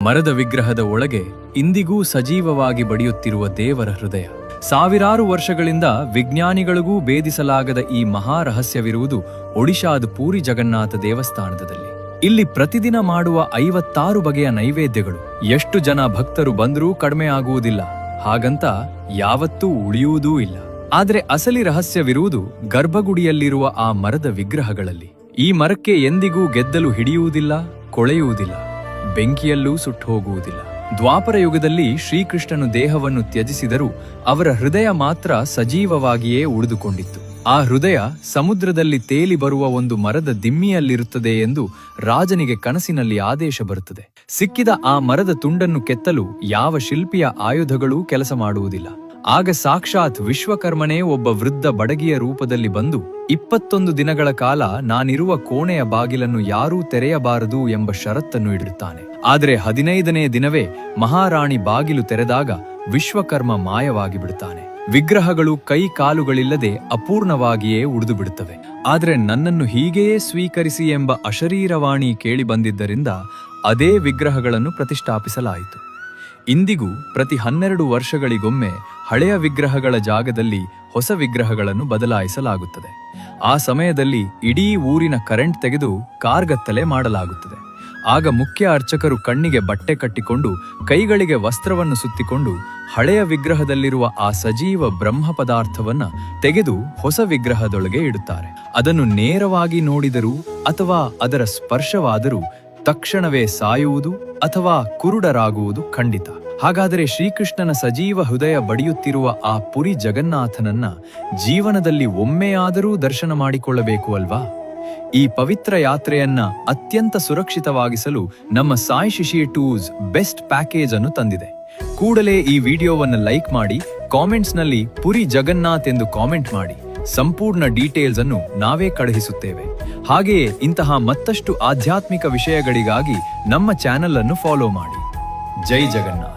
ಮರದ ವಿಗ್ರಹದ ಒಳಗೆ ಇಂದಿಗೂ ಸಜೀವವಾಗಿ ಬಡಿಯುತ್ತಿರುವ ದೇವರ ಹೃದಯ. ಸಾವಿರಾರು ವರ್ಷಗಳಿಂದ ವಿಜ್ಞಾನಿಗಳಿಗೂ ಭೇದಿಸಲಾಗದ ಈ ಮಹಾರಹಸ್ಯವಿರುವುದು ಒಡಿಶಾದ ಪೂರಿ ಜಗನ್ನಾಥ ದೇವಸ್ಥಾನದಲ್ಲಿ. ಇಲ್ಲಿ ಪ್ರತಿದಿನ ಮಾಡುವ 56 ಬಗೆಯ ನೈವೇದ್ಯಗಳು ಎಷ್ಟು ಜನ ಭಕ್ತರು ಬಂದರೂ ಕಡಿಮೆ ಆಗುವುದಿಲ್ಲ, ಹಾಗಂತ ಯಾವತ್ತೂ ಉಳಿಯುವುದೂ ಇಲ್ಲ. ಆದರೆ ಅಸಲಿ ರಹಸ್ಯವಿರುವುದು ಗರ್ಭಗುಡಿಯಲ್ಲಿರುವ ಆ ಮರದ ವಿಗ್ರಹಗಳಲ್ಲಿ. ಈ ಮರಕ್ಕೆ ಎಂದಿಗೂ ಗೆದ್ದಲು ಹಿಡಿಯುವುದಿಲ್ಲ, ಕೊಳೆಯುವುದಿಲ್ಲ, ಬೆಂಕಿಯಲ್ಲೂ ಸುಟ್ಟು ಹೋಗುವುದಿಲ್ಲ. ದ್ವಾಪರ ಯುಗದಲ್ಲಿ ಶ್ರೀಕೃಷ್ಣನು ದೇಹವನ್ನು ತ್ಯಜಿಸಿದರೂ ಅವರ ಹೃದಯ ಮಾತ್ರ ಸಜೀವವಾಗಿಯೇ ಉಳಿದುಕೊಂಡಿತ್ತು. ಆ ಹೃದಯ ಸಮುದ್ರದಲ್ಲಿ ತೇಲಿ ಬರುವ ಒಂದು ಮರದ ದಿಮ್ಮಿಯಲ್ಲಿರುತ್ತದೆ ಎಂದು ರಾಜನಿಗೆ ಕನಸಿನಲ್ಲಿ ಆದೇಶ ಬರುತ್ತದೆ. ಸಿಕ್ಕಿದ ಆ ಮರದ ತುಂಡನ್ನು ಕೆತ್ತಲು ಯಾವ ಶಿಲ್ಪಿಯ ಆಯುಧಗಳೂ ಕೆಲಸ ಮಾಡುವುದಿಲ್ಲ. ಆಗ ಸಾಕ್ಷಾತ್ ವಿಶ್ವಕರ್ಮನೇ ಒಬ್ಬ ವೃದ್ಧ ಬಡಗಿಯ ರೂಪದಲ್ಲಿ ಬಂದು 21 ದಿನಗಳ ಕಾಲ ನಾನಿರುವ ಕೋಣೆಯ ಬಾಗಿಲನ್ನು ಯಾರೂ ತೆರೆಯಬಾರದು ಎಂಬ ಷರತ್ತನ್ನು ಇಡುತ್ತಾನೆ. ಆದರೆ 15ನೇ ದಿನವೇ ಮಹಾರಾಣಿ ಬಾಗಿಲು ತೆರೆದಾಗ ವಿಶ್ವಕರ್ಮ ಮಾಯವಾಗಿ ಬಿಡುತ್ತಾನೆ. ವಿಗ್ರಹಗಳು ಕೈ ಕಾಲುಗಳಿಲ್ಲದೆ ಅಪೂರ್ಣವಾಗಿಯೇ ಉಳಿದು ಬಿಡುತ್ತವೆ. ಆದರೆ ನನ್ನನ್ನು ಹೀಗೆಯೇ ಸ್ವೀಕರಿಸಿ ಎಂಬ ಅಶರೀರವಾಣಿ ಕೇಳಿ ಬಂದಿದ್ದರಿಂದ ಅದೇ ವಿಗ್ರಹಗಳನ್ನು ಪ್ರತಿಷ್ಠಾಪಿಸಲಾಯಿತು. ಇಂದಿಗೂ ಪ್ರತಿ 12 ವರ್ಷಗಳಿಗೊಮ್ಮೆ ಹಳೆಯ ವಿಗ್ರಹಗಳ ಜಾಗದಲ್ಲಿ ಹೊಸ ವಿಗ್ರಹಗಳನ್ನು ಬದಲಾಯಿಸಲಾಗುತ್ತದೆ. ಆ ಸಮಯದಲ್ಲಿ ಇಡೀ ಊರಿನ ಕರೆಂಟ್ ತೆಗೆದು ಕಾರ್ಗತ್ತಲೆ ಮಾಡಲಾಗುತ್ತದೆ. ಆಗ ಮುಖ್ಯ ಅರ್ಚಕರು ಕಣ್ಣಿಗೆ ಬಟ್ಟೆ ಕಟ್ಟಿಕೊಂಡು ಕೈಗಳಿಗೆ ವಸ್ತ್ರವನ್ನು ಸುತ್ತಿಕೊಂಡು ಹಳೆಯ ವಿಗ್ರಹದಲ್ಲಿರುವ ಆ ಸಜೀವ ಬ್ರಹ್ಮ ಪದಾರ್ಥವನ್ನ ತೆಗೆದು ಹೊಸ ವಿಗ್ರಹದೊಳಗೆ ಇಡುತ್ತಾರೆ. ಅದನ್ನು ನೇರವಾಗಿ ನೋಡಿದರೂ ಅಥವಾ ಅದರ ಸ್ಪರ್ಶವಾದರೂ ತಕ್ಷಣವೇ ಸಾಯುವುದು ಅಥವಾ ಕುರುಡರಾಗುವುದು ಖಂಡಿತ. ಹಾಗಾದರೆ ಶ್ರೀಕೃಷ್ಣನ ಸಜೀವ ಹೃದಯ ಬಡಿಯುತ್ತಿರುವ ಆ ಪುರಿ ಜಗನ್ನಾಥನನ್ನ ಜೀವನದಲ್ಲಿ ಒಮ್ಮೆಯಾದರೂ ದರ್ಶನ ಮಾಡಿಕೊಳ್ಳಬೇಕು ಅಲ್ವಾ? ಈ ಪವಿತ್ರ ಯಾತ್ರೆಯನ್ನ ಅತ್ಯಂತ ಸುರಕ್ಷಿತವಾಗಿಸಲು ನಮ್ಮ ಸಾಯಿ ಶಿಶಿ ಟೂರ್ಸ್ ಬೆಸ್ಟ್ ಪ್ಯಾಕೇಜ್ ಅನ್ನು ತಂದಿದೆ. ಕೂಡಲೇ ಈ ವಿಡಿಯೋವನ್ನು ಲೈಕ್ ಮಾಡಿ, ಕಾಮೆಂಟ್ಸ್ನಲ್ಲಿ ಪುರಿ ಜಗನ್ನಾಥ್ ಎಂದು ಕಾಮೆಂಟ್ ಮಾಡಿ. ಸಂಪೂರ್ಣ ಡೀಟೇಲ್ಸ್ ಅನ್ನು ನಾವೇ ಕಳುಹಿಸುತ್ತೇವೆ. ಹಾಗೆಯೇ ಇಂತಹ ಮತ್ತಷ್ಟು ಆಧ್ಯಾತ್ಮಿಕ ವಿಷಯಗಳಿಗಾಗಿ ನಮ್ಮ ಚಾನೆಲ್ ಅನ್ನು ಫಾಲೋ ಮಾಡಿ. ಜೈ ಜಗನ್ನಾಥ್.